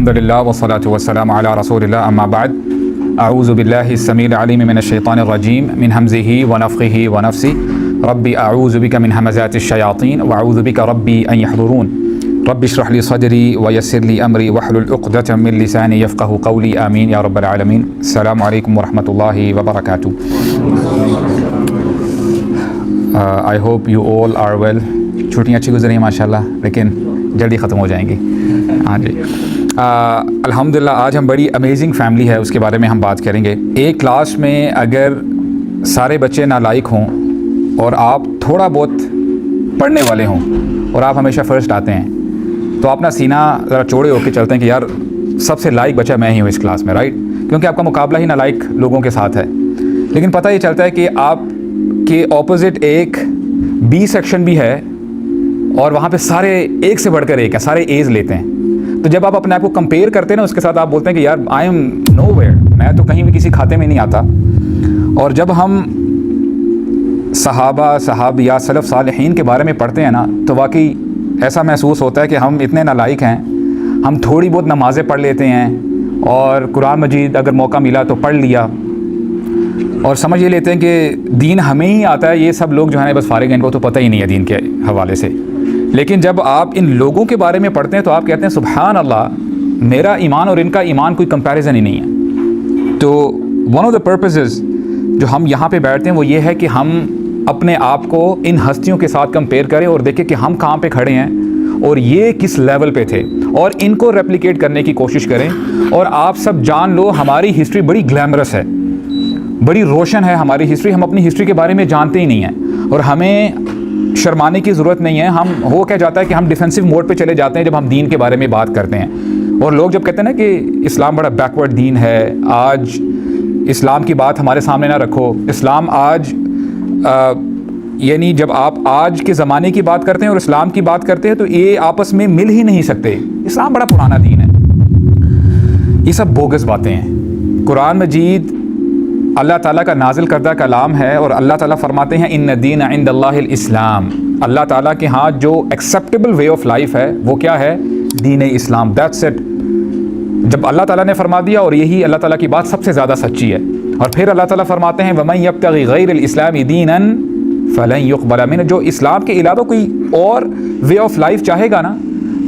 الحمدللہ والصلاة والسلام علی رسول اللہ اما بعد اعوذ باللہ السمیع العلیم من الشیطان الرجیم من حمزہ ونفخہ ونفثہ ربی اعوذ بک من ہمزات الشیاطین واعوذ بک ربی ان یحضرون رب اشرح لی صدری ویسر لی امری واحلل عقدۃ من لسانی یفقہوا قولی آمین یا رب العالمین۔ السلام علیکم ورحمۃ اللہ وبرکاتہ۔ I hope you all are well. چھٹیاں اچھی گزری ہیں ماشاءاللہ، لیکن جلدی ختم ہو جائیں گی۔ ہاں جی، الحمدللہ آج ہم بڑی امیزنگ فیملی ہے اس کے بارے میں ہم بات کریں گے۔ ایک کلاس میں اگر سارے بچے نالائق ہوں اور آپ تھوڑا بہت پڑھنے والے ہوں اور آپ ہمیشہ فرسٹ آتے ہیں تو آپ نا سینہ ذرا چوڑے ہو کے چلتے ہیں کہ یار سب سے لائق بچہ میں ہی ہوں اس کلاس میں، رائٹ؟ کیونکہ آپ کا مقابلہ ہی نالائق لوگوں کے ساتھ ہے۔ لیکن پتہ یہ چلتا ہے کہ آپ کے اپوزٹ ایک بی سیکشن بھی ہے اور وہاں پہ سارے ایک سے بڑھ کر ایک ہیں، سارے ایز لیتے ہیں۔ تو جب آپ اپنے آپ کو کمپیئر کرتے ہیں نا اس کے ساتھ، آپ بولتے ہیں کہ یار آئی ایم نو ویئر، میں تو کہیں بھی کسی کھاتے میں نہیں آتا۔ اور جب ہم صحابہ، صحابیات، سلف صالحین کے بارے میں پڑھتے ہیں نا تو واقعی ایسا محسوس ہوتا ہے کہ ہم اتنے نالائق ہیں، ہم تھوڑی بہت نمازیں پڑھ لیتے ہیں اور قرآن مجید اگر موقع ملا تو پڑھ لیا اور سمجھ یہ لیتے ہیں کہ دین ہمیں ہی آتا ہے۔ یہ سب لوگ جو ہیں بس فارغ ہیں، ان کو تو پتہ ہی نہیں ہے دین کے حوالے سے۔ لیکن جب آپ ان لوگوں کے بارے میں پڑھتے ہیں تو آپ کہتے ہیں سبحان اللہ، میرا ایمان اور ان کا ایمان کوئی کمپیریزن ہی نہیں ہے۔ تو ون آف دا پرپزز جو ہم یہاں پہ بیٹھتے ہیں وہ یہ ہے کہ ہم اپنے آپ کو ان ہستیوں کے ساتھ کمپیئر کریں اور دیکھیں کہ ہم کہاں پہ کھڑے ہیں اور یہ کس لیول پہ تھے، اور ان کو ریپلیکیٹ کرنے کی کوشش کریں۔ اور آپ سب جان لو ہماری ہسٹری بڑی گلیمرس ہے، بڑی روشن ہے ہماری ہسٹری۔ ہم اپنی ہسٹری کے بارے میں جانتے ہی نہیں ہیں اور ہمیں شرمانے کی ضرورت نہیں ہے۔ ہم ہو کیا جاتا ہے کہ ہم ڈیفینسو موڈ پہ چلے جاتے ہیں جب ہم دین کے بارے میں بات کرتے ہیں، اور لوگ جب کہتے ہیں نا کہ اسلام بڑا بیکورڈ دین ہے، آج اسلام کی بات ہمارے سامنے نہ رکھو، اسلام آج یعنی جب آپ آج کے زمانے کی بات کرتے ہیں اور اسلام کی بات کرتے ہیں تو یہ آپس میں مل ہی نہیں سکتے۔ اسلام بڑا پرانا دین ہے۔ یہ سب بوگس باتیں ہیں۔ قرآن مجید اللہ تعالیٰ کا نازل کردہ کلام ہے اور اللہ تعالیٰ فرماتے ہیں ان الدین عند اللہ الاسلام۔ اللہ تعالیٰ کے ہاں جو ایکسیپٹیبل وے آف لائف ہے وہ کیا ہے؟ دین اسلام، دیٹس اٹ۔ جب اللہ تعالیٰ نے فرما دیا، اور یہی اللہ تعالیٰ کی بات سب سے زیادہ سچی ہے۔ اور پھر اللہ تعالیٰ فرماتے ہیں وَمَن يَبْتَغِ غَيْرَ الْإِسْلَامِ دِينًا فَلَن يُقْبَلَ مِنْهُ۔ جو اسلام کے علاوہ کوئی اور وے آف لائف چاہے گا نا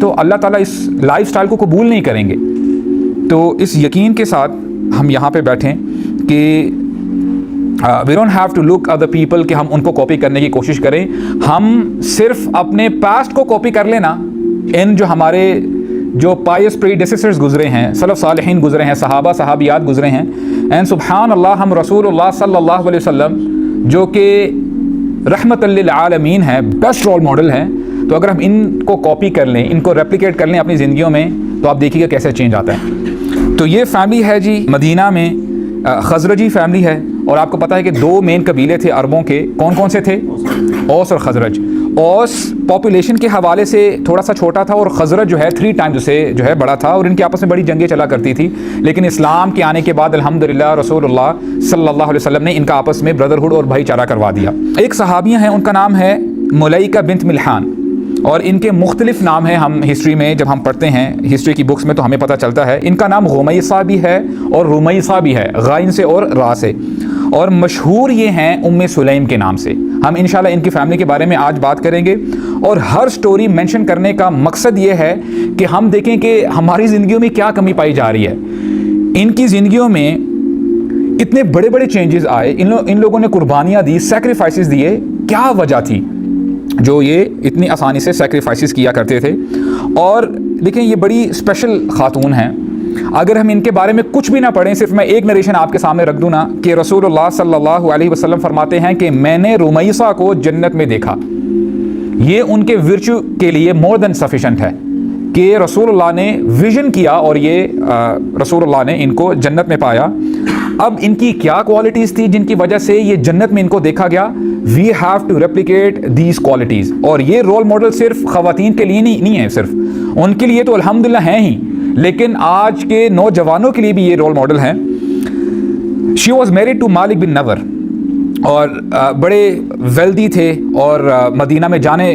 تو اللہ تعالیٰ اس لائف سٹائل کو قبول نہیں کریں گے۔ تو اس یقین کے ساتھ ہم یہاں پہ بیٹھیں کہ we don't have to look other people کہ ہم ان کو کاپی کرنے کی کوشش کریں۔ ہم صرف اپنے پاسٹ کو کاپی کر لینا، ان جو ہمارے جو پائس پریڈیسیسرز گزرے ہیں، سلف صالحین گزرے ہیں، صحابہ صحابیات گزرے ہیں، اینڈ سبحان اللہ ہم رسول اللہ صلی اللہ علیہ وسلم جو کہ رحمت للعالمین ہیں، بیسٹ رول ماڈل ہیں، تو اگر ہم ان کو کاپی کر لیں، ان کو ریپلیکیٹ کر لیں اپنی زندگیوں میں تو آپ دیکھیے گا کیسے چینج آتا ہے۔ تو یہ فیملی ہے جی مدینہ میں، خزرجی فیملی ہے، اور آپ کو پتہ ہے کہ دو مین قبیلے تھے عربوں کے۔ کون کون سے تھے؟ اوس اور خزرج۔ اوس پاپولیشن کے حوالے سے تھوڑا سا چھوٹا تھا اور خزرج جو ہے 3 ٹائمز سے جو ہے بڑا تھا، اور ان کے آپس میں بڑی جنگیں چلا کرتی تھی۔ لیکن اسلام کے آنے کے بعد الحمدللہ رسول اللہ صلی اللہ علیہ وسلم نے ان کا آپس میں بردرہڈ اور بھائی چارہ کروا دیا۔ ایک صحابیہ ہیں، ان کا نام ہے ملیکہ بنت ملحان، اور ان کے مختلف نام ہیں۔ ہم ہسٹری میں جب ہم پڑھتے ہیں ہسٹری کی بکس میں تو ہمیں پتہ چلتا ہے ان کا نام غمیصہ بھی ہے اور رمیصہ بھی ہے، غائن سے اور را سے، اور مشہور یہ ہیں ام سلیم کے نام سے۔ ہم انشاءاللہ ان کی فیملی کے بارے میں آج بات کریں گے، اور ہر سٹوری مینشن کرنے کا مقصد یہ ہے کہ ہم دیکھیں کہ ہماری زندگیوں میں کیا کمی پائی جا رہی ہے۔ ان کی زندگیوں میں اتنے بڑے بڑے چینجز آئے، ان لوگوں نے قربانیاں دی، سیکریفائسز دیے، کیا وجہ تھی جو یہ اتنی آسانی سے سیکریفائسز کیا کرتے تھے؟ اور دیکھیں یہ بڑی اسپیشل خاتون ہیں۔ اگر ہم ان کے بارے میں کچھ بھی نہ پڑھیں، صرف میں ایک نریشن آپ کے سامنے رکھ دوں نا کہ رسول اللہ صلی اللہ علیہ وسلم فرماتے ہیں کہ میں نے رمیصہ کو جنت میں دیکھا۔ یہ ان کے ورچو کے لیے مور دین سفیشنٹ ہے کہ رسول اللہ نے ویژن کیا اور یہ رسول اللہ نے ان کو جنت میں پایا۔ اب ان کی کیا کوالٹیز تھی جن کی وجہ سے یہ جنت میں ان کو دیکھا گیا؟ We have to replicate these qualities. اور یہ رول ماڈل صرف خواتین کے لیے نہیں ہے، صرف ان کے لیے تو الحمدللہ ہیں ہی، لیکن آج کے نوجوانوں کے لیے بھی یہ رول ماڈل ہیں۔ شی واز میریڈ ٹو مالک بن نور، اور بڑے ویلدی تھے اور مدینہ میں جانے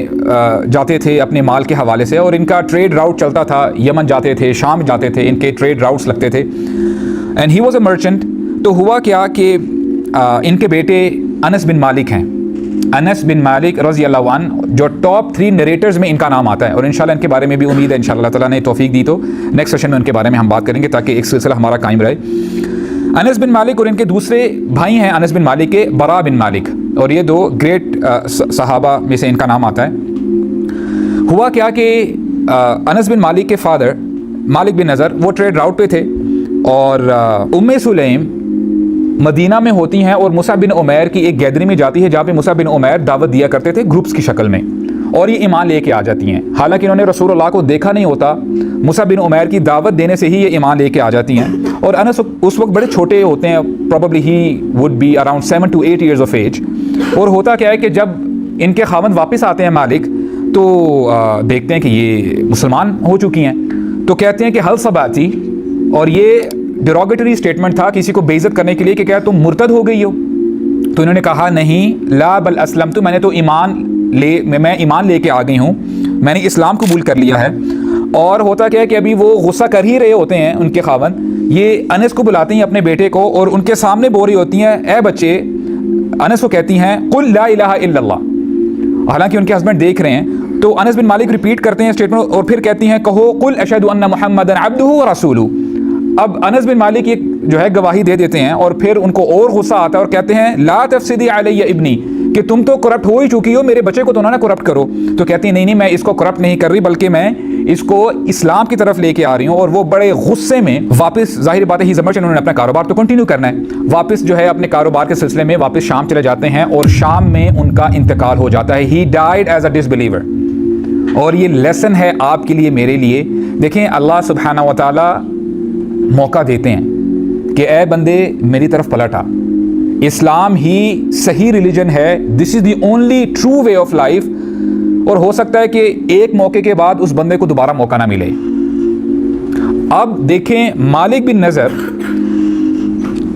جاتے تھے اپنے مال کے حوالے سے، اور ان کا ٹریڈ راؤٹ چلتا تھا، یمن جاتے تھے، شام جاتے تھے، ان کے ٹریڈ راؤٹس لگتے تھے، and he was a merchant. تو ہوا کیا کہ ان کے بیٹے انس بن مالک ہیں، انس بن مالک رضی اللہ عنہ، جو ٹاپ 3 نریٹرز میں ان کا نام آتا ہے، اور انشاءاللہ ان کے بارے میں بھی امید ہے انشاءاللہ اللہ تعالیٰ نے توفیق دی تو نیکسٹ سیشن میں ان کے بارے میں ہم بات کریں گے تاکہ ایک سلسلہ ہمارا قائم رہے. انس بن مالک اور ان کے دوسرے بھائی ہیں انس بن مالک کے برا بن مالک، اور یہ 2 گریٹ صحابہ میں سے ان کا نام آتا ہے. ہوا کیا کہ انس بن مالک کے فادر مالک بن نضر وہ ٹریڈ راؤٹ پہ تھے، اور ام سلیم مدینہ میں ہوتی ہیں اور مصعب بن عمیر کی ایک گیدرنگ میں جاتی ہے جہاں پہ مصعب بن عمیر دعوت دیا کرتے تھے گروپس کی شکل میں، اور یہ ایمان لے کے آ جاتی ہیں. حالانکہ انہوں نے رسول اللہ کو دیکھا نہیں ہوتا، مصعب بن عمیر کی دعوت دینے سے ہی یہ ایمان لے کے آ جاتی ہیں. اور انس اس وقت بڑے چھوٹے ہوتے ہیں، probably he would be around 7 to 8 years of age. اور ہوتا کیا ہے کہ جب ان کے خاوند واپس آتے ہیں مالک، تو دیکھتے ہیں کہ یہ مسلمان ہو چکی ہیں، تو کہتے ہیں کہ حل صباتی، اور یہ ڈیروگیٹری اسٹیٹمنٹ تھا کسی کو بے عزت کرنے کے لیے کہ کیا تم مرتد ہو گئی ہو؟ تو انہوں نے کہا نہیں، لا بل اسلمت، میں نے تو میں ایمان لے کے آ گئی ہوں، میں نے اسلام قبول کر لیا ہے. اور ہوتا کیا ہے کہ ابھی وہ غصہ کر ہی رہے ہوتے ہیں ان کے خاوند، یہ انس کو بلاتے ہیں اپنے بیٹے کو اور ان کے سامنے بول رہی ہوتی ہیں اے بچے. انس کو کہتی ہیں قل لا الہ الا اللہ، حالانکہ ان کے ہسبینڈ دیکھ رہے ہیں. تو انس بن مالک ریپیٹ کرتے ہیں اسٹیٹمنٹ اور پھر کہتی ہیں کہو قل اشہد ان محمدا عبدہ ورسولہ. اب انس بن مالک ایک جو ہے گواہی دے دیتے ہیں، اور پھر ان کو اور غصہ آتا ہے اور کہتے ہیں لا تفسدی علی ابنی، کہ تم تو کرپٹ ہو ہی چکی ہو، میرے بچے کو تو نہ کرپٹ کرو. تو کہتی ہیں نہیں میں اس کو کرپٹ نہیں کر رہی، بلکہ میں اس کو اسلام کی طرف لے کے آ رہی ہوں. اور وہ بڑے غصے میں واپس، ظاہر بات ہے ہی زمرچ انہوں نے اپنا کاروبار تو کنٹینیو کرنا ہے، واپس جو ہے اپنے کاروبار کے سلسلے میں واپس شام چلے جاتے ہیں، اور شام میں ان کا انتقال ہو جاتا ہے. He died as a disbeliever. اور یہ لیسن ہے آپ کے لیے، میرے لیے. دیکھیں اللہ سبحانہ و تعالیٰ موقع دیتے ہیں کہ اے بندے میری طرف پلٹ آ، اسلام ہی صحیح ریلیجن ہے، this is the only true way of life. اور ہو سکتا ہے کہ ایک موقع کے بعد اس بندے کو دوبارہ موقع نہ ملے. اب دیکھیں مالک بن نضر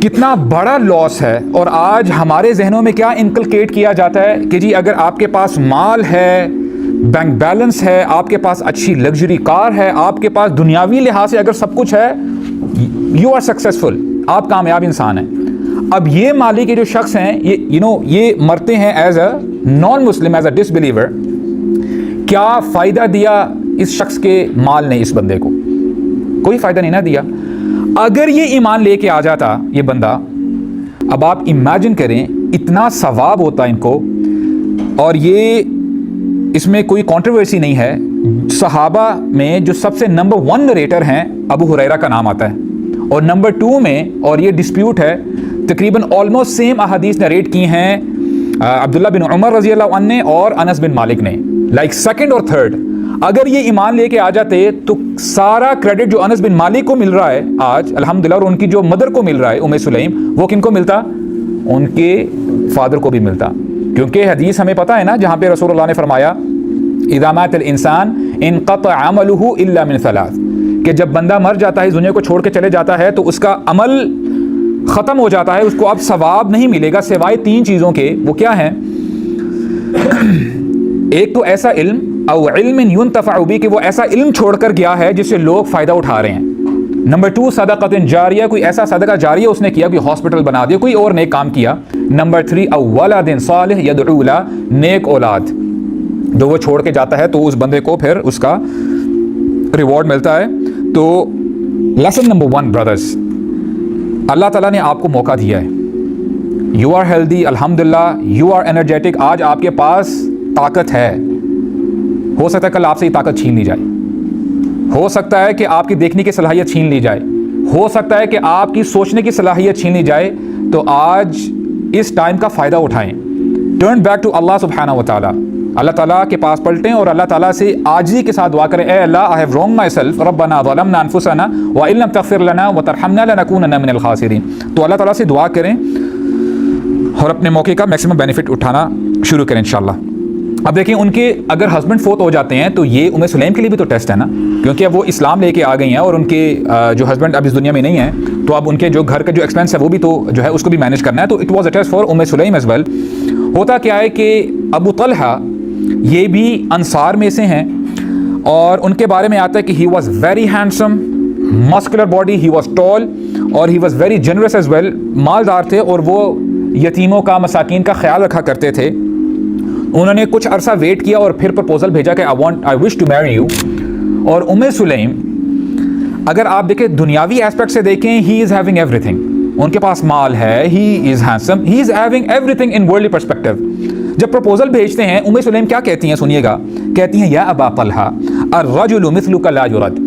کتنا بڑا لاس ہے، اور آج ہمارے ذہنوں میں کیا انکلکیٹ کیا جاتا ہے کہ جی اگر آپ کے پاس مال ہے، بینک بیلنس ہے، آپ کے پاس اچھی لگژری کار ہے، آپ کے پاس دنیاوی لحاظ سے اگر سب کچھ ہے، یو آر سکسیسفل، آپ کامیاب انسان ہیں. اب یہ مالی کے جو شخص ہیں یہ مرتے ہیں as a non Muslim, as a disbeliever. کیا فائدہ دیا اس شخص کے مال نے اس بندے کو؟ کوئی فائدہ نہیں نہ دیا. اگر یہ ایمان لے کے آ جاتا یہ بندہ، اب آپ امیجن کریں اتنا ثواب ہوتا ان کو. اور یہ اس میں کوئی کنٹروورسی نہیں ہے، صحابہ میں جو سب سے نمبر 1 نریٹر ہیں ابو ہریرہ کا نام آتا ہے، اور نمبر 2 میں، اور یہ ڈسپیوٹ ہے، تقریباً آلموسٹ سیم احادیث نریٹ کی ہیں عبداللہ بن عمر رضی اللہ عنہ نے اور انس بن مالک نے، لائک سیکنڈ اور تھرڈ. اگر یہ ایمان لے کے آ جاتے تو سارا کریڈٹ جو انس بن مالک کو مل رہا ہے آج الحمدللہ، اور ان کی جو مدر کو مل رہا ہے ام سلیم، وہ کن کو ملتا؟ ان کے فادر کو بھی ملتا. کیونکہ حدیث ہمیں پتہ ہے نا جہاں پہ رسول اللہ نے فرمایا اذا مات الانسان انقطع عمله الا من ثلاث، کہ جب بندہ مر جاتا ہے، اس دنیا کو چھوڑ کے چلے جاتا ہے، تو اس کا عمل ختم ہو جاتا ہے، اس کو اب ثواب نہیں ملے گا سوائے 3 چیزوں کے. وہ کیا ہیں؟ ایک تو ایسا علم او علم ينتفع به، کہ وہ ایسا علم چھوڑ کر گیا ہے جس سے لوگ فائدہ اٹھا رہے ہیں. نمبر 2 صدقۃ جاریہ، کوئی ایسا صدقہ جاریہ اس نے کیا، کوئی ہاسپٹل بنا دیا، کوئی اور نیک کام کیا. نمبر 3 او ولد صالح يدعو له، نیک اولاد جو وہ چھوڑ کے جاتا ہے تو اس بندے کو پھر اس کا ریوارڈ ملتا ہے. تو لیسن نمبر 1 برادرز، اللہ تعالیٰ نے آپ کو موقع دیا ہے، یو آر ہیلدی الحمدللہ، یو آر انرجیٹک، آج آپ کے پاس طاقت ہے. ہو سکتا ہے کل آپ سے یہ طاقت چھین لی جائے، ہو سکتا ہے کہ آپ کی دیکھنے کی صلاحیت چھین لی جائے، ہو سکتا ہے کہ آپ کی سوچنے کی صلاحیت چھین لی جائے. تو آج اس ٹائم کا فائدہ اٹھائیں. ٹرن بیک ٹو اللہ سبحانہ و تعالیٰ، اللہ تعالیٰ کے پاس پلٹیں اور اللہ تعالیٰ سے عاجزی کے ساتھ دعا کریں، اے اللہ I have wronged myself، ربنا ظلمنا انفسنا وان لم تغفر لنا وترحمنا لنکونن من الخاسرین. تو اللہ تعالیٰ سے دعا کریں اور اپنے موقع کا میکسیمم بینیفٹ اٹھانا شروع کریں انشاءاللہ. اب دیکھیں ان کے اگر ہسبینڈ فوت ہو جاتے ہیں تو یہ ام سلیم کے لیے بھی تو ٹیسٹ ہے نا، کیونکہ اب وہ اسلام لے کے آ گئی ہیں اور ان کے جو ہسبینڈ اب اس دنیا میں نہیں ہیں، تو اب ان کے جو گھر کا جو ایکسپینس ہے وہ بھی تو جو ہے اس کو بھی مینیج کرنا ہے. تو it was a test for ام سلیم ایز ویل. ہوتا کیا ہے کہ ابو طلحہ یہ بھی انصار میں سے ہیں، اور ان کے بارے میں آتا ہے کہ he was very handsome, muscular body, he was tall, اور he was very generous as well, مالدار تھے اور وہ یتیموں کا، مساکین کا خیال رکھا کرتے تھے۔ انہوں نے کچھ عرصہ ویٹ کیا اور پھر پرپوزل بھیجا کہ آئی وش ٹو میری یو۔ اور سلیم اگر آپ دیکھیں دنیاوی ایسپیکٹ سے دیکھیں، he is having everything, ان کے پاس مال ہے، he is handsome, he is having everything in worldly perspective. جب پرپوزل بھیجتے ہیں سلیم کیا کہتی ہیں، سنیے گا، کہتی ہیں یا ابا طلحہ الرجل مثلک لا یرد،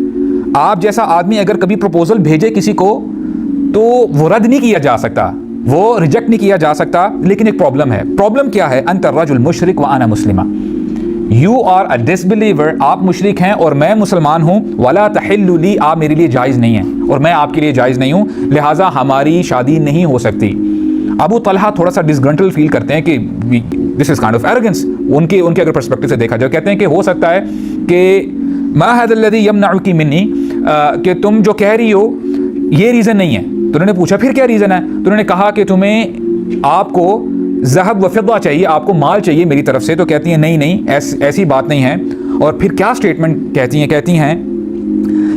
آپ جیسا آدمی اگر کبھی پرپوزل بھیجے کسی کو تو وہ رد نہیں کیا جا سکتا، وہ ریجیکٹ نہیں کیا جا سکتا، لیکن ایک پرابلم ہے۔ پرابلم کیا ہے؟ انت الرجل مشرک وانا مسلمہ، you are a disbeliever, آپ مشرک ہیں اور میں مسلمان ہوں، ولا تحل لی، آپ میرے لیے جائز نہیں ہیں اور میں آپ کے لیے جائز نہیں ہوں، لہٰذا ہماری شادی نہیں ہو سکتی۔ ابو طلحہ تھوڑا سا ڈسگرنٹل فیل کرتے ہیں کہ دس از کائنڈ آف ایروگنس، ان کے اگر پرسپیکٹو سے دیکھا جائے، کہتے ہیں کہ ہو سکتا ہے کہ ما ھذا الذی یمنعک منی، کہ تم جو کہہ رہی ہو یہ ریزن نہیں ہے۔ تو انہوں نے پوچھا پھر کیا ریزن ہے؟ تو انہوں نے کہا کہ آپ کو ذہب و فضہ چاہیے، آپ کو مال چاہیے میری طرف سے۔ تو کہتی ہیں نہیں ایسی بات نہیں ہے۔ اور پھر کیا سٹیٹمنٹ کہتی ہیں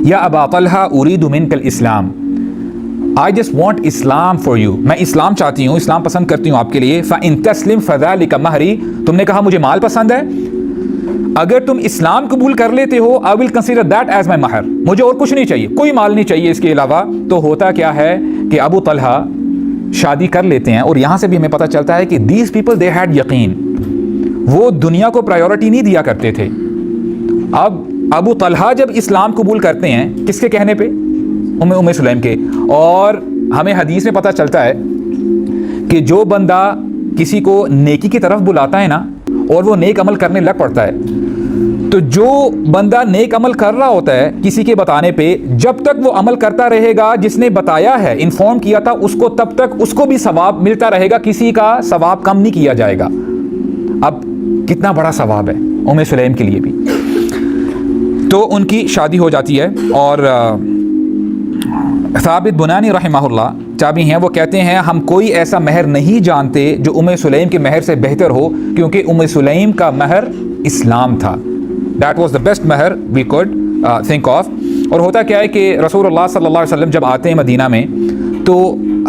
یا ابا طلحہ ارید منک الاسلام، I just want Islam for you، میں اسلام چاہتی ہوں، اسلام پسند کرتی ہوں آپ کے لیے۔ فَإِن تَسْلِمْ فَذَلِكَ مَهْرِي، تم نے کہا مجھے مال پسند ہے، اگر تم اسلام قبول کر لیتے ہو I will consider that as my مہر، مجھے اور کچھ نہیں چاہیے، کوئی مال نہیں چاہیے اس کے علاوہ۔ تو ہوتا کیا ہے کہ ابو طلحہ شادی کر لیتے ہیں، اور یہاں سے بھی ہمیں پتہ چلتا ہے کہ these people they had یقین، وہ دنیا کو پرائیورٹی نہیں دیا کرتے تھے۔ اب ابو طلحہ جب اسلام قبول کرتے ہیں کس کے کہنے پہ؟ سلیم کے۔ اور ہمیں حدیث میں پتہ چلتا ہے کہ جو بندہ کسی کو نیکی کی طرف بلاتا ہے نا اور وہ نیک عمل کرنے لگ پڑتا ہے، تو جو بندہ نیک عمل کر رہا ہوتا ہے کسی کے بتانے پہ، جب تک وہ عمل کرتا رہے گا جس نے بتایا ہے، انفارم کیا تھا اس کو، تب تک اس کو بھی ثواب ملتا رہے گا، کسی کا ثواب کم نہیں کیا جائے گا۔ اب کتنا بڑا ثواب ہے سلیم کے لیے بھی۔ تو ان کی شادی ہو جاتی ہے، اور ثابت بنانی رحمہ اللہ چابی ہیں، وہ کہتے ہیں ہم کوئی ایسا مہر نہیں جانتے جو سلیم کے مہر سے بہتر ہو، کیونکہ سلیم کا مہر اسلام تھا۔ That was the best مہر we could think of۔ اور ہوتا کیا ہے کہ رسول اللہ صلی اللہ علیہ وسلم جب آتے ہیں مدینہ میں تو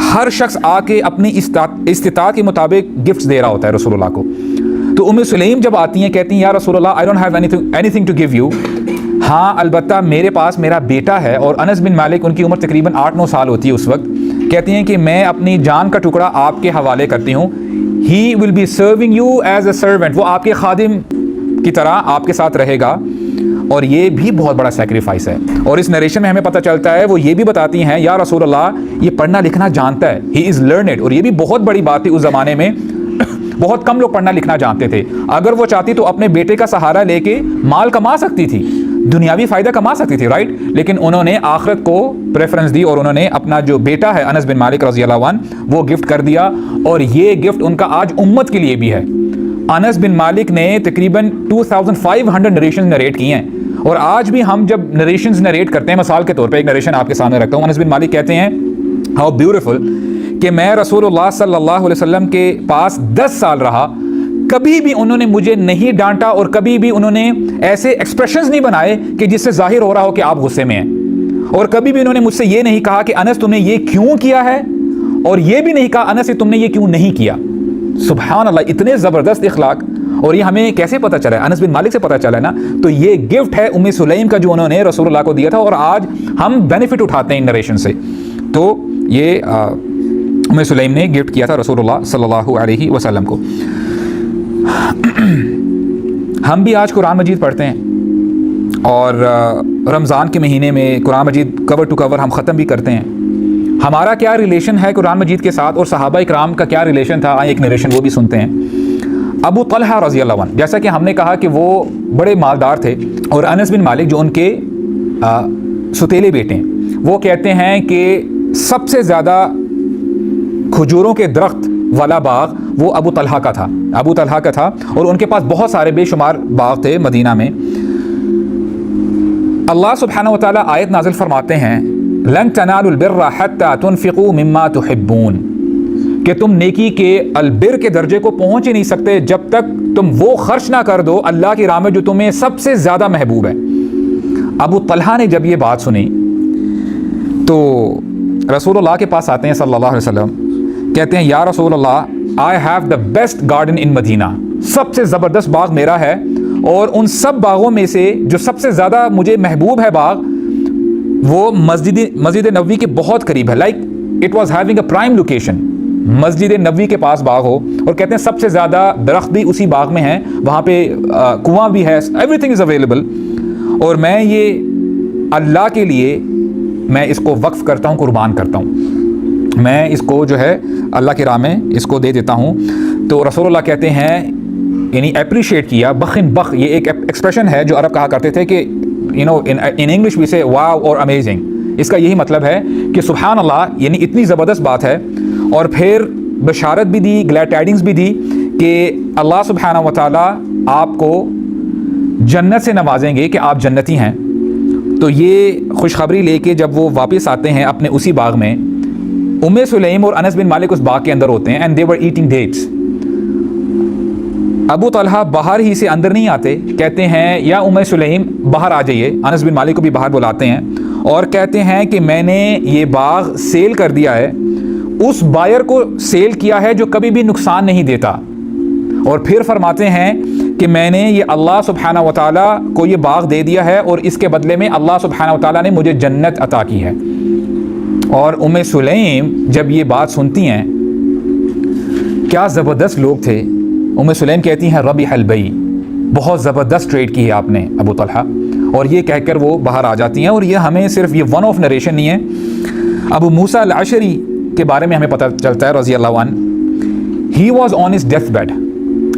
ہر شخص آ کے اپنی استطاعت کے مطابق گفٹس دے رہا ہوتا ہے رسول اللہ کو۔ تو سلیم جب آتی ہیں کہتی ہیں یا رسول اللہ I don't have anything to give you، ہاں البتہ میرے پاس میرا بیٹا ہے، اور انس بن مالک ان کی عمر تقریباً 8-9 سال ہوتی ہے اس وقت، کہتی ہیں کہ میں اپنی جان کا ٹکڑا آپ کے حوالے کرتی ہوں، he will be serving you as a servant, وہ آپ کے خادم کی طرح آپ کے ساتھ رہے گا۔ اور یہ بھی بہت بڑا سیکریفائس ہے۔ اور اس نریشن میں ہمیں پتہ چلتا ہے وہ یہ بھی بتاتی ہیں یا رسول اللہ یہ پڑھنا لکھنا جانتا ہے، ہی از لرنڈ، اور یہ بھی بہت بڑی بات تھی اس زمانے میں، بہت کم لوگ پڑھنا لکھنا جانتے تھے۔ اگر وہ چاہتی تو اپنے بیٹے کا سہارا لے کے مال کما سکتی تھی، دنیاوی فائدہ کما سکتی تھی، رائٹ، لیکن انہوں نے آخرت کو پریفرنس دی، اور انہوں نے اپنا جو بیٹا ہے انس بن مالک رضی اللہ عنہ وہ گفٹ کر دیا۔ اور یہ گفٹ ان کا آج امت کے لیے بھی ہے۔ انس بن مالک نے تقریباً 2500 نریشن نریٹ کی ہیں، اور آج بھی ہم جب نریشنز نریٹ کرتے ہیں، مثال کے طور پہ ایک نریشن آپ کے سامنے رکھتا ہوں، انس بن مالک کہتے ہیں ہاؤ بیوٹیفل کہ میں رسول اللہ صلی اللہ علیہ وسلم کے پاس 10 سال رہا، کبھی بھی انہوں نے مجھے نہیں ڈانٹا، اور کبھی بھی انہوں نے ایسے ایکسپریشنز نہیں بنائے کہ جس سے ظاہر ہو رہا ہو کہ آپ غصے میں ہیں، اور کبھی بھی انہوں نے مجھ سے یہ نہیں کہا کہ انس تم نے یہ کیوں کیا ہے، اور یہ بھی نہیں کہا انس تم نے یہ کیوں نہیں کیا۔ سبحان اللہ، اتنے زبردست اخلاق۔ اور یہ ہمیں کیسے پتہ چلا ہے؟ انس بن مالک سے پتہ چلا ہے نا۔ تو یہ گفٹ ہے سلیم کا جو انہوں نے رسول اللہ کو دیا تھا، اور آج ہم بینیفٹ اٹھاتے ہیں ان نریشن سے۔ تو یہ سلیم نے گفٹ کیا تھا رسول اللہ صلی اللہ علیہ وسلم کو۔ ہم بھی آج قرآن مجید پڑھتے ہیں، اور رمضان کے مہینے میں قرآن مجید کور ٹو کور ہم ختم بھی کرتے ہیں۔ ہمارا کیا ریلیشن ہے قرآن مجید کے ساتھ، اور صحابہ اکرام کا کیا ریلیشن تھا؟ ایک نریشن وہ بھی سنتے ہیں۔ ابو طلحہ رضی اللہ عنہ، جیسا کہ ہم نے کہا کہ وہ بڑے مالدار تھے، اور انس بن مالک جو ان کے ستیلے بیٹے ہیں، وہ کہتے ہیں کہ سب سے زیادہ کھجوروں کے درخت والا باغ وہ ابو طلحہ کا تھا، اور ان کے پاس بہت سارے بے شمار باغ تھے مدینہ میں۔ اللہ سبحانہ و تعالیٰ آیت نازل فرماتے ہیں لن تنالوا البر حتى تنفقوا مما تحبون، کہ تم نیکی کے البر کے درجے کو پہنچ ہی نہیں سکتے جب تک تم وہ خرچ نہ کر دو اللہ کی راہ میں جو تمہیں سب سے زیادہ محبوب ہے۔ ابو طلحہ نے جب یہ بات سنی تو رسول اللہ کے پاس آتے ہیں صلی اللہ علیہ وسلم، کہتے ہیں یا رسول اللہ I have the best garden in Medina, سب سے زبردست باغ میرا ہے، اور ان سب باغوں میں سے جو سب سے زیادہ مجھے محبوب ہے باغ وہ مسجد نبوی کے بہت قریب ہے، like it was having a prime location, Masjid Nabawi کے پاس باغ ہو، اور کہتے ہیں سب سے زیادہ درخت بھی اسی باغ میں ہیں، وہاں پہ کنواں بھی ہے، ایوری تھنگ از اویلیبل، اور میں یہ اللہ کے لیے میں اس کو وقف کرتا ہوں، قربان کرتا ہوں، میں اس کو جو ہے اللہ کی راہ میں اس کو دے دیتا ہوں۔ تو رسول اللہ کہتے ہیں، یعنی اپریشیٹ کیا، بخن بخ، یہ ایک ایکسپریشن ہے جو عرب کہا کرتے تھے کہ ان انگلش وی سے واو اور امیزنگ، اس کا یہی مطلب ہے کہ سبحان اللہ، یعنی اتنی زبردست بات ہے، اور پھر بشارت بھی دی، گلیڈ ٹائڈنگز بھی دی کہ اللہ سبحانہ و تعالیٰ آپ کو جنت سے نوازیں گے کہ آپ جنتی ہیں۔ تو یہ خوشخبری لے کے جب وہ واپس آتے ہیں اپنے اسی باغ میں، سلیم اور انس بن مالک اس باغ کے اندر ہوتے ہیں، and they were eating dates. ابو طلحہ باہر ہی سے اندر نہیں آتے، کہتے ہیں یا سلیم باہر آ جائیے، انس بن مالک کو بھی باہر بلاتے ہیں اور کہتے ہیں کہ میں نے یہ باغ سیل کر دیا ہے، اس بائر کو سیل کیا ہے جو کبھی بھی نقصان نہیں دیتا، اور پھر فرماتے ہیں کہ میں نے یہ اللہ سبحانہ و تعالیٰ کو یہ باغ دے دیا ہے، اور اس کے بدلے میں اللہ سبحانہ و تعالیٰ نے مجھے جنت عطا کی ہے۔ اور سلیم جب یہ بات سنتی ہیں، کیا زبردست لوگ تھے، سلیم کہتی ہیں ربیح البیع، بہت زبردست ٹریڈ کی ہے آپ نے ابو طلحہ، اور یہ کہہ کر وہ باہر آ جاتی ہیں۔ اور یہ ہمیں صرف یہ ون آف نریشن نہیں ہے، ابو موسیٰ الاشعری کے بارے میں ہمیں پتہ چلتا ہے رضی اللہ عنہ، he was on his deathbed,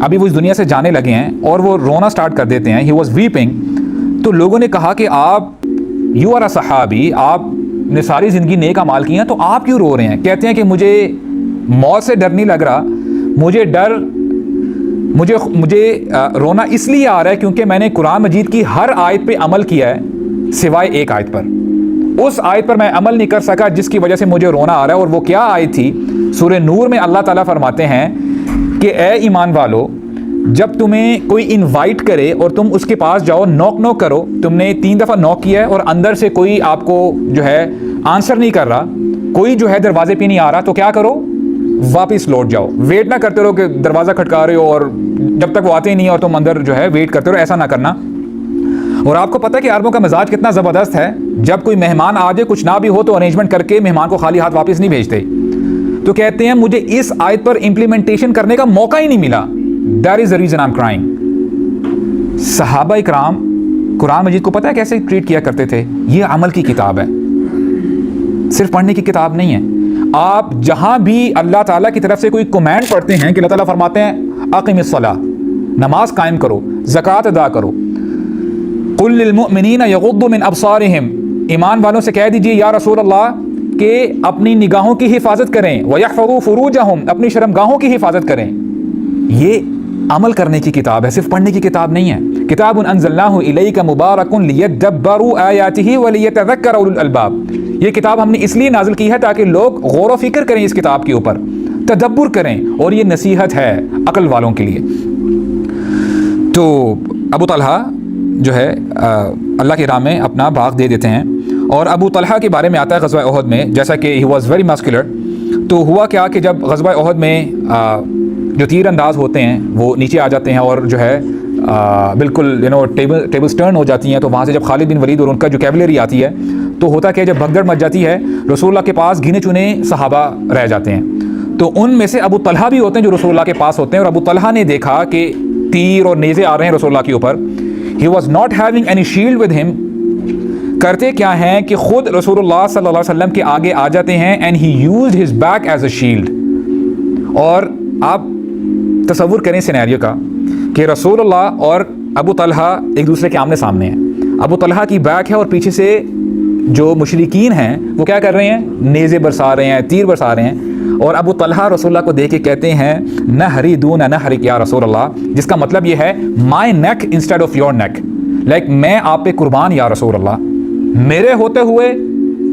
ابھی وہ اس دنیا سے جانے لگے ہیں اور وہ رونا سٹارٹ کر دیتے ہیں، ہی واز ویپنگ۔ تو لوگوں نے کہا کہ آپ یو آر اے صحابی، آپ نے ساری زندگی نیک اعمال کی ہیں، تو آپ کیوں رو رہے ہیں؟ کہتے ہیں کہ مجھے موت سے ڈر نہیں لگ رہا، مجھے رونا اس لیے آ رہا ہے کیونکہ میں نے قرآن مجید کی ہر آیت پہ عمل کیا ہے سوائے ایک آیت پر، اس آیت پر میں عمل نہیں کر سکا جس کی وجہ سے مجھے رونا آ رہا ہے۔ اور وہ کیا آیت تھی؟ سورہ نور میں اللہ تعالیٰ فرماتے ہیں کہ اے ایمان والو، جب تمہیں کوئی انوائٹ کرے اور تم اس کے پاس جاؤ، نوک کرو، تم نے 3 دفعہ نوک کیا ہے اور اندر سے کوئی آپ کو جو ہے آنسر نہیں کر رہا، کوئی جو ہے دروازے پہ نہیں آ رہا، تو کیا کرو؟ واپس لوٹ جاؤ، ویٹ نہ کرتے رہو کہ دروازہ کھٹکا رہے ہو اور جب تک وہ آتے ہی نہیں اور تم اندر جو ہے ویٹ کرتے رہو، ایسا نہ کرنا۔ اور آپ کو پتہ ہے کہ عربوں کا مزاج کتنا زبردست ہے، جب کوئی مہمان آ جائے کچھ نہ بھی ہو تو ارینجمنٹ کر کے مہمان کو خالی ہاتھ واپس نہیں بھیجتے۔ تو کہتے ہیں مجھے اس آیت پر امپلیمنٹیشن کرنے کا موقع ہی نہیں ملا، that is the reason I'm crying۔ صحابہ اکرام قرآن مجید کو پتہ ہے کیسے ٹریٹ کیا کرتے تھے؟ یہ عمل کی کتاب ہے، صرف پڑھنے کی کتاب نہیں ہے۔ آپ جہاں بھی اللہ تعالیٰ کی طرف سے کوئی کمانڈ پڑھتے ہیں کہ اللہ تعالیٰ فرماتے ہیں اقم الصلاۃ، نماز قائم کرو، زکوٰۃ ادا کرو، قل للمؤمنین یغضوا من ابصارہم، ایمان والوں سے کہہ دیجیے یا رسول اللہ کہ اپنی نگاہوں کی حفاظت کریں، ویحفظوا فروجہم، اپنی شرمگاہوں کی حفاظت کریں۔ یہ عمل کرنے کی کتاب ہے، صرف پڑھنے کی کتاب نہیں ہے۔ کتاب انزلناہ الیک مبارک لیدبروا آیاتہ ولیتذکر اولو الالباب، یہ کتاب ہم نے اس لیے نازل کی ہے تاکہ لوگ غور و فکر کریں اس کتاب کے اوپر، تدبر کریں، اور یہ نصیحت ہے عقل والوں کے لیے۔ تو ابو طلحہ جو ہے اللہ کی راہ میں اپنا باغ دے دیتے ہیں۔ اور ابو طلحہ کے بارے میں آتا ہے غزوہ احد میں، جیسا کہ ہی واز ویری مسکولر۔ تو ہوا کیا کہ جب غزوہ احد میں جو تیر انداز ہوتے ہیں وہ نیچے آ جاتے ہیں اور جو ہے بالکل ٹیبلز ٹرن ہو جاتی ہیں، تو وہاں سے جب خالد بن ولید اور ان کا جو کیولری آتی ہے تو ہوتا کہ جب بھگدڑ مچ جاتی ہے رسول اللہ کے پاس گنے چنے صحابہ رہ جاتے ہیں، تو ان میں سے ابو طلحہ بھی ہوتے ہیں جو رسول اللہ کے پاس ہوتے ہیں۔ اور ابو طلحہ نے دیکھا کہ تیر اور نیزے آ رہے ہیں رسول اللہ کے اوپر، he was not having any shield with ہم، کرتے کیا ہیں کہ خود رسول اللہ صلی اللہ علیہ وسلم کے آگے آ جاتے ہیں، and he used his back as a shield. اور آپ تصور کریں سینیریو کا کہ رسول اللہ اور ابو طلحہ ایک دوسرے کے آمنے سامنے ہیں، ابو طلحہ کی بیک ہے اور پیچھے سے جو مشرکین ہیں وہ کیا کر رہے ہیں؟ نیزے برسا رہے ہیں، تیر برسا رہے ہیں، اور ابو طلحہ رسول اللہ کو دیکھ کے کہتے ہیں نہری دون نہرک یا رسول اللہ، جس کا مطلب یہ ہے my neck instead of your neck, like میں آپ پہ قربان یا رسول اللہ، میرے ہوتے ہوئے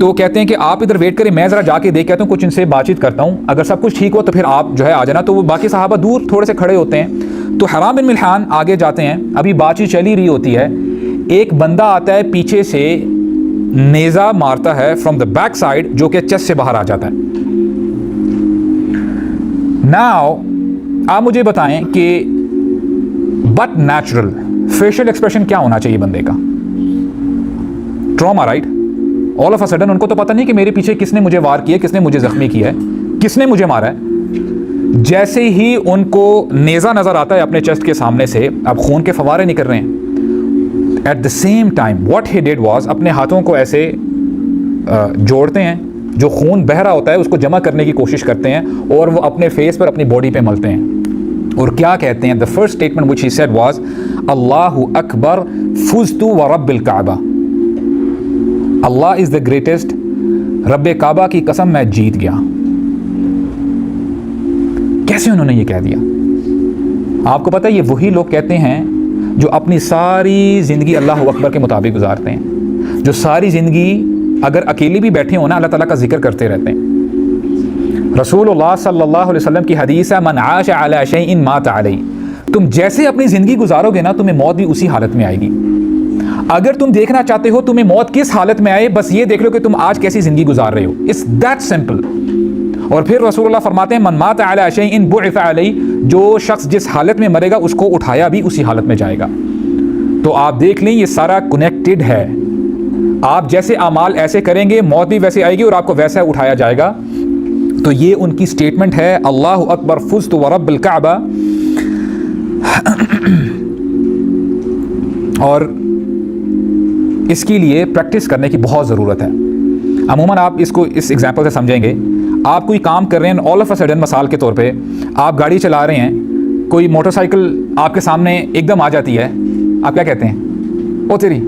تو کہتے ہیں کہ آپ ادھر ویٹ کریں، میں ذرا جا کے دیکھ، کہتا ہوں کچھ ان سے بات چیت کرتا ہوں، اگر سب کچھ ٹھیک ہو تو پھر آپ جو ہے آ جانا۔ تو وہ باقی صحابہ دور تھوڑے سے کھڑے ہوتے ہیں، تو حرام بن ملحان آگے جاتے ہیں، ابھی بات چیت چل ہی رہی ہوتی ہے، ایک بندہ آتا ہے پیچھے سے نیزہ مارتا ہے فرام دا بیک سائڈ، جو کہ چیسٹ سے باہر آ جاتا ہے۔ ناؤ آپ مجھے بتائیں کہ بٹ نیچرل فیشل ایکسپریشن کیا ہونا چاہیے بندے کا؟ Trauma, right? All of a sudden ان کو تو پتہ نہیں کہ میرے پیچھے کس نے مجھے وار کیا، کس نے مجھے زخمی کیا ہے، کس نے مجھے مارا ہے۔ جیسے ہی ان کو نیزہ نظر آتا ہے اپنے چیسٹ کے سامنے سے، اب خون کے فوارے نکل رہے ہیں، at the same time what he did was, اپنے ہاتھوں کو ایسے جوڑتے ہیں، جو خون بہ رہا ہوتا ہے اس کو جمع کرنے کی کوشش کرتے ہیں، اور وہ اپنے فیس پر اپنی باڈی پہ ملتے ہیں، اور کیا کہتے ہیں؟ the first statement which he said was اللہ اکبر فزت ورب الکعبہ، اللہ از دا گریٹسٹ، رب کعبہ کی قسم میں جیت گیا۔ کیسے انہوں نے یہ کہہ دیا؟ آپ کو پتہ ہے یہ وہی لوگ کہتے ہیں جو اپنی ساری زندگی اللہ اکبر کے مطابق گزارتے ہیں، جو ساری زندگی اگر اکیلے بھی بیٹھے ہوں نا اللہ تعالیٰ کا ذکر کرتے رہتے ہیں۔ رسول اللہ صلی اللہ علیہ وسلم کی حدیث ہے من عاش علی شیء مات علیہ، تم جیسے اپنی زندگی گزارو گے نا تمہیں موت بھی اسی حالت میں آئے گی۔ اگر تم دیکھنا چاہتے ہو تمہیں موت کس حالت میں آئے، بس یہ دیکھ لو کہ تم آج کیسی زندگی گزار رہے ہو، اٹس دیٹ سمپل۔ اور پھر رسول اللہ فرماتے ہیں من مات علی شیء بعث علیہ، جو شخص جس حالت میں مرے گا اس کو اٹھایا بھی اسی حالت میں جائے گا۔ تو آپ دیکھ لیں یہ سارا کنیکٹڈ ہے، آپ جیسے اعمال ایسے کریں گے موت بھی ویسے آئے گی اور آپ کو ویسا اٹھایا جائے گا۔ تو یہ ان کی سٹیٹمنٹ ہے اللہ اکبر فزت ورب الکعبہ۔ اور اس کے لیے پریکٹس کرنے کی بہت ضرورت ہے۔ عموماً آپ اس کو اس ایگزامپل سے سمجھیں گے، آپ کوئی کام کر رہے ہیں آل آف اے سڈن، مثال کے طور پہ آپ گاڑی چلا رہے ہیں، کوئی موٹر سائیکل آپ کے سامنے ایک دم آ جاتی ہے، آپ کیا کہتے ہیں؟ او تیری۔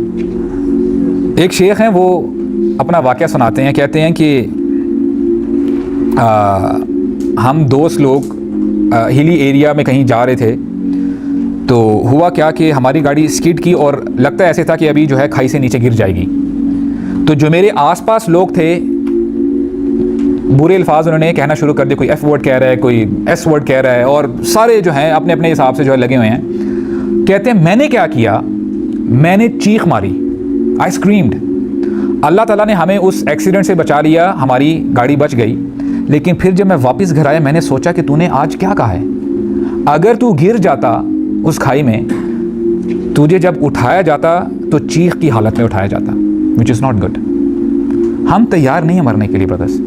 ایک شیخ ہیں وہ اپنا واقعہ سناتے ہیں، کہتے ہیں کہ ہم دوست لوگ ہلی ایریا میں کہیں جا رہے تھے، تو ہوا کیا کہ ہماری گاڑی سکڈ کی اور لگتا ایسے تھا کہ ابھی جو ہے کھائی سے نیچے گر جائے گی۔ تو جو میرے آس پاس لوگ تھے برے الفاظ انہوں نے کہنا شروع کر دیا، کوئی ایف ورڈ کہہ رہا ہے، کوئی ایس ورڈ کہہ رہا ہے، اور سارے جو ہیں اپنے اپنے حساب سے جو ہے لگے ہوئے ہیں۔ کہتے ہیں میں نے کیا کیا، میں نے چیخ ماری، آئی اسکریمڈ۔ اللہ تعالیٰ نے ہمیں اس ایکسیڈنٹ سے بچا لیا، ہماری گاڑی بچ گئی۔ لیکن پھر جب میں واپس گھر آیا میں نے سوچا کہ تو نے آج کیا کہا ہے، اگر تو گر جاتا اس کھائی میں، تجھے جب اٹھایا جاتا تو چیخ کی حالت میں اٹھایا جاتا، which is not good۔ ہم تیار نہیں ہیں مرنے کے لیے برادرز۔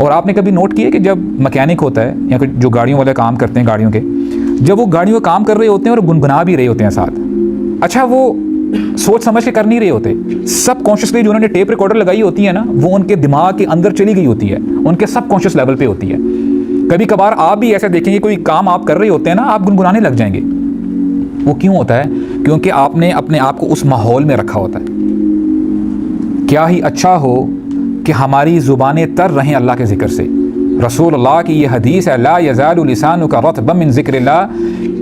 اور آپ نے کبھی نوٹ کیا کہ جب مکینک ہوتا ہے یا پھر جو گاڑیوں والے کام کرتے ہیں گاڑیوں کے، جب وہ گاڑیوں کا کام کر رہے ہوتے ہیں اور گنگنا بھی رہے ہوتے ہیں ساتھ، اچھا وہ سوچ سمجھ کے کر نہیں رہے ہوتے، سب کانشیسلی جو انہوں نے ٹیپ ریکارڈر لگائی ہوتی ہے نا وہ ان کے دماغ کے اندر چلی گئی ہوتی ہے، ان کے سب کانشیس لیول پہ ہوتی ہے۔ کبھی کبھار آپ بھی ایسا دیکھیں گے کوئی کام آپ کر رہے ہوتے ہیں نا آپ گنگنانے لگ جائیں گے۔ وہ کیوں ہوتا ہے؟ کیونکہ آپ نے اپنے آپ کو اس ماحول میں رکھا ہوتا ہے۔ کیا ہی اچھا ہو کہ ہماری زبانیں تر رہیں اللہ کے ذکر سے۔ رسول اللہ کی یہ حدیث ہے لا یزال لسانک رطبا من ذکر اللہ،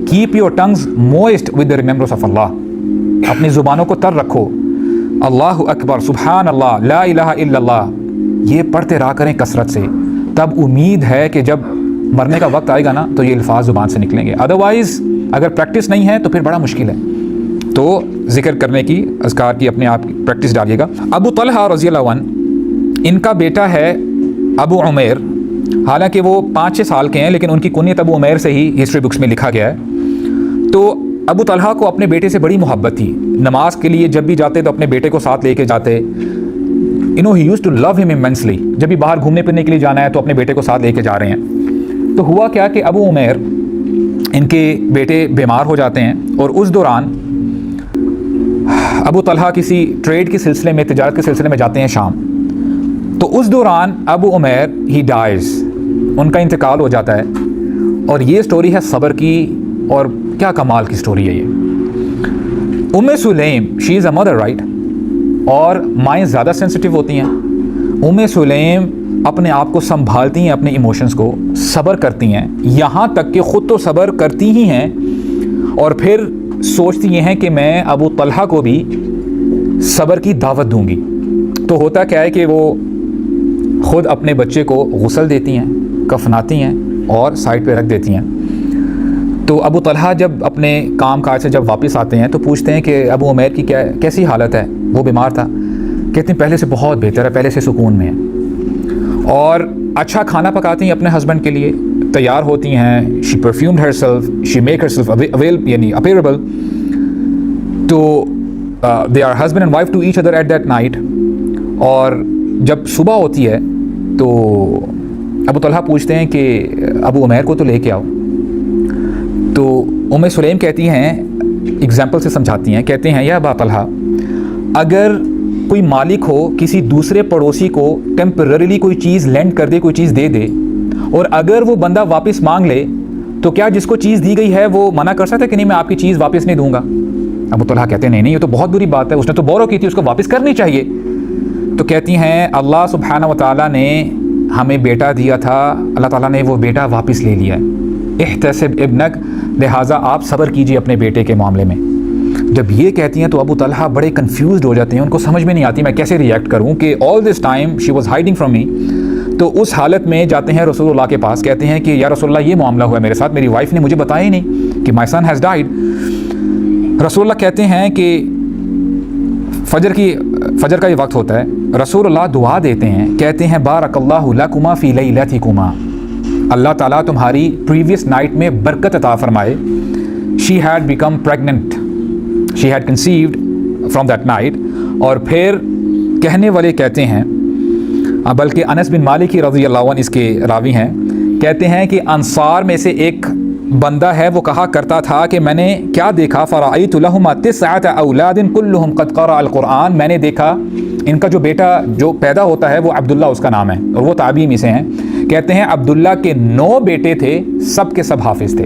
keep your tongues moist with the remembrance of Allah. اپنی زبانوں کو تر رکھو، اللہ اکبر، سبحان اللہ، لا الہ الا اللہ، یہ پڑھتے رہا کریں کثرت سے، تب امید ہے کہ جب مرنے کا وقت آئے گا نا تو یہ الفاظ زبان سے نکلیں گے۔ ادروائز اگر پریکٹس نہیں ہے تو پھر بڑا مشکل ہے۔ تو ذکر کرنے کی، اذکار کی اپنے آپ کی پریکٹس ڈالیے گا۔ ابو طلحہ رضی اللہ عنہ، ان کا بیٹا ہے ابو عمیر، حالانکہ وہ 5-6 سال کے ہیں لیکن ان کی کنیت ابو عمیر سے ہی ہسٹری بکس میں لکھا گیا ہے۔ تو ابو طلحہ کو اپنے بیٹے سے بڑی محبت تھی، نماز کے لیے جب بھی جاتے تو اپنے بیٹے کو ساتھ لے کے جاتے۔ he used to love him immensely۔ جب بھی باہر گھومنے پھرنے کے لیے جانا ہے تو اپنے بیٹے کو ساتھ لے کے جا رہے ہیں۔ تو ہوا کیا کہ ابو عمیر ان کے بیٹے بیمار ہو جاتے ہیں، اور اس دوران ابو طلحہ کسی ٹریڈ کے سلسلے میں، تجارت کے سلسلے میں جاتے ہیں شام۔ تو اس دوران ابو عمیر ہی ڈائز، ان کا انتقال ہو جاتا ہے۔ اور یہ سٹوری ہے صبر کی، اور کیا کمال کی سٹوری ہے یہ۔ ام سلیم شی از اے مدر، رائٹ؟ اور مائیں زیادہ سینسٹیو ہوتی ہیں۔ ام سلیم اپنے آپ کو سنبھالتی ہیں، اپنے ایموشنز کو، صبر کرتی ہیں، یہاں تک کہ خود تو صبر کرتی ہی ہیں اور پھر سوچتی یہ ہیں کہ میں ابو طلحہ کو بھی صبر کی دعوت دوں گی۔ تو ہوتا کیا ہے کہ وہ خود اپنے بچے کو غسل دیتی ہیں، کفناتی ہیں اور سائڈ پہ رکھ دیتی ہیں۔ تو ابو طلحہ جب اپنے کام کاج سے جب واپس آتے ہیں تو پوچھتے ہیں کہ ابو عمیر کی کیسی حالت ہے، وہ بیمار تھا؟ کہتے ہیں پہلے سے بہت بہتر ہے، پہلے سے سکون میں ہے، اور اچھا کھانا پکاتی ہیں اپنے ہسبینڈ کے لیے، تیار ہوتی ہیں، she perfumed herself, she make herself یعنی اپیریبل، تو they are husband and wife to each other at that night. اور جب صبح ہوتی ہے تو ابو طلحہ پوچھتے ہیں کہ ابو عمیر کو تو لے کے آؤ۔ تو ام سلیم کہتی ہیں، اگزامپل سے سمجھاتی ہیں، کہتے ہیں یا ابا طلحہ، اگر کوئی مالک ہو کسی دوسرے پڑوسی کو ٹیمپرریلی کوئی چیز لینڈ کر دے، کوئی چیز دے دے، اور اگر وہ بندہ واپس مانگ لے تو کیا جس کو چیز دی گئی ہے وہ منع کر سکتا ہے کہ نہیں میں آپ کی چیز واپس نہیں دوں گا؟ ابو طلحہ کہتے ہیں نہیں یہ تو بہت بری بات ہے، اس نے تو بورو کی تھی، اس کو واپس کرنی چاہیے۔ تو کہتی ہیں اللہ سبحانہ و تعالیٰ نے ہمیں بیٹا دیا تھا، اللہ تعالیٰ نے وہ بیٹا واپس لے لیا ہے، احتسب ابنک، لہٰذا آپ صبر کیجئے اپنے بیٹے کے معاملے میں۔ جب یہ کہتی ہیں تو ابو طلحہ بڑے کنفیوزڈ ہو جاتے ہیں، ان کو سمجھ میں نہیں آتی میں کیسے ریئیکٹ کروں کہ all this time she was hiding from me. تو اس حالت میں جاتے ہیں رسول اللہ کے پاس، کہتے ہیں کہ یا رسول اللہ یہ معاملہ ہوا ہے میرے ساتھ، میری وائف نے مجھے بتایا ہی نہیں کہ مائی سن ہیز ڈائڈ۔ رسول اللہ کہتے ہیں کہ فجر کا یہ وقت ہوتا ہے، رسول اللہ دعا دیتے ہیں، کہتے ہیں بارک اللہ لکما فی لیلتکما، اللہ تعالیٰ تمہاری پریویس نائٹ میں برکت عطا فرمائے۔ She had become pregnant, she had conceived from that night. اور پھر کہنے والے کہتے ہیں، بلکہ انس بن مالک رضی اللہ عنہ اس کے راوی ہیں، کہتے ہیں کہ انصار میں سے ایک بندہ ہے، وہ کہا کرتا تھا کہ میں نے کیا دیکھا، فرأیت لہما 9 اولاد کلہم قد قرأ القرآن، میں نے دیکھا ان کا جو بیٹا جو پیدا ہوتا ہے وہ عبداللہ اس کا نام ہے، اور وہ تابعی میں سے ہیں۔ کہتے ہیں عبداللہ کے 9 بیٹے تھے، سب کے سب حافظ تھے۔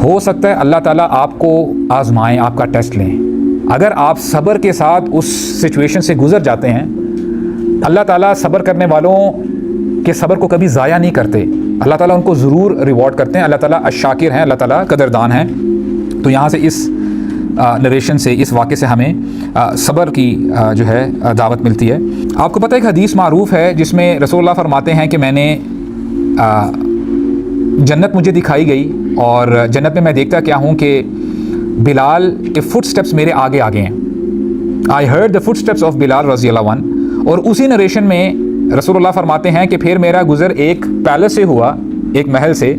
ہو سکتا ہے اللہ تعالیٰ آپ کو آزمائیں، آپ کا ٹیسٹ لیں، اگر آپ صبر کے ساتھ اس سچویشن سے گزر جاتے ہیں، اللہ تعالیٰ صبر کرنے والوں کے صبر کو کبھی ضائع نہیں کرتے، اللہ تعالیٰ ان کو ضرور ریوارڈ کرتے ہیں، اللہ تعالیٰ الشاکر ہیں، اللہ تعالیٰ قدردان ہیں۔ تو یہاں سے اس نریشن سے، اس واقعے سے ہمیں صبر کی جو ہے دعوت ملتی ہے۔ آپ کو پتہ ہے ایک حدیث معروف ہے جس میں رسول اللہ فرماتے ہیں کہ میں نے جنت مجھے دکھائی گئی، اور جنت میں دیکھتا کیا ہوں کہ بلال کے فٹ سٹیپس میرے آگے آگے ہیں، I heard the footsteps of Bilal رضی اللہ عنہ۔ اور اسی نریشن میں رسول اللہ فرماتے ہیں کہ پھر میرا گزر ایک پیلس سے ہوا، ایک محل سے،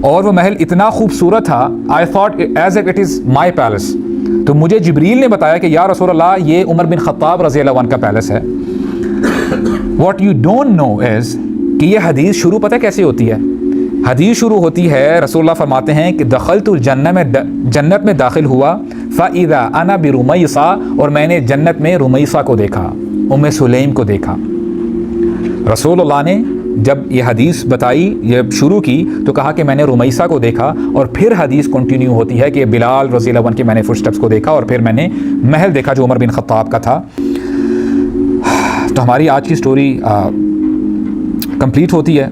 اور وہ محل اتنا خوبصورت تھا، I thought as it is my palace. تو مجھے جبریل نے بتایا کہ یا رسول اللہ یہ عمر بن خطاب رضی اللہ عنہ کا پیلس ہے۔ واٹ یو ڈونٹ نو از کہ یہ حدیث شروع پتہ کیسے ہوتی ہے؟ حدیث شروع ہوتی ہے، رسول اللہ فرماتے ہیں کہ دخلت الجنہ، میں جنت میں داخل ہوا، فاذا انا برمیثہ، اور میں نے جنت میں رمیثہ کو دیکھا، ام سلیم کو دیکھا۔ رسول اللہ نے جب یہ حدیث بتائی، یہ شروع کی، تو کہا کہ میں نے رمیثہ کو دیکھا، اور پھر حدیث کنٹینیو ہوتی ہے کہ بلال رضی اللہ عنہ کے میں نے فٹ سٹیپس کو دیکھا، اور پھر میں نے محل دیکھا جو عمر بن خطاب کا تھا۔ تو ہماری آج کی سٹوری کمپلیٹ ہوتی ہے۔